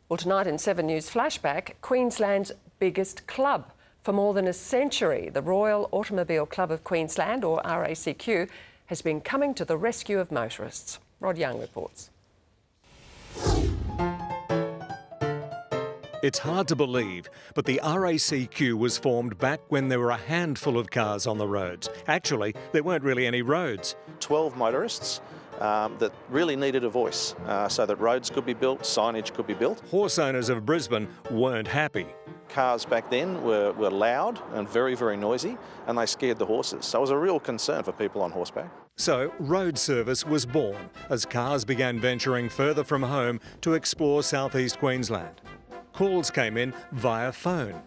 Well, tonight in 7 News Flashback, Queensland's biggest club. For more than a century, the Royal Automobile Club of Queensland, or RACQ, has been coming to the rescue of motorists. Rod Young reports. It's hard to believe, but the RACQ was formed back when there were a handful of cars on the roads. Actually, there weren't really any roads. 12 motorists that really needed a voice so that roads could be built, signage could be built. Horse owners of Brisbane weren't happy. Cars back then were loud and very, very noisy, and they scared the horses. So it was a real concern for people on horseback. So road service was born as cars began venturing further from home to explore southeast Queensland. Calls came in via phone.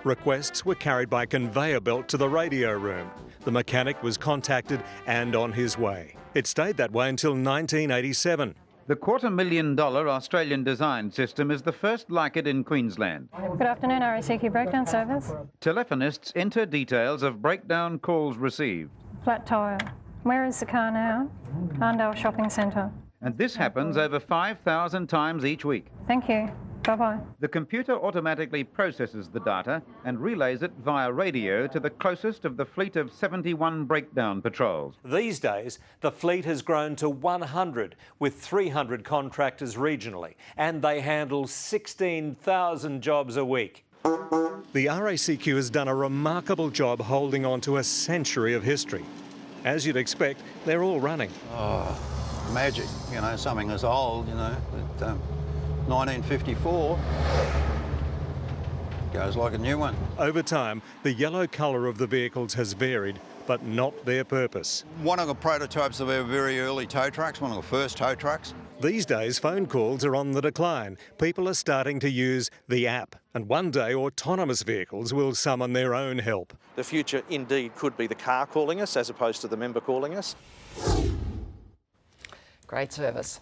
Requests were carried by conveyor belt to the radio room. The mechanic was contacted and on his way. It stayed that way until 1987. The $250,000 Australian design system is the first like it in Queensland. Good afternoon, RACQ Breakdown Service. Telephonists enter details of breakdown calls received. Flat tyre. Where is the car now? Arndale Shopping Centre. And this happens over 5,000 times each week. Thank you. Bye-bye. The computer automatically processes the data and relays it via radio to the closest of the fleet of 71 breakdown patrols. These days, the fleet has grown to 100, with 300 contractors regionally, and they handle 16,000 jobs a week. The RACQ has done a remarkable job holding on to a century of history. As you'd expect, they're all running. Oh, magic, you know, something as old, you know, that 1954 goes like a new one. Over time, the yellow colour of the vehicles has varied, but not their purpose. One of the prototypes of our very early tow trucks, one of the first tow trucks. These days, phone calls are on the decline. People are starting to use the app, and one day autonomous vehicles will summon their own help. The future indeed could be the car calling us as opposed to the member calling us. Great service.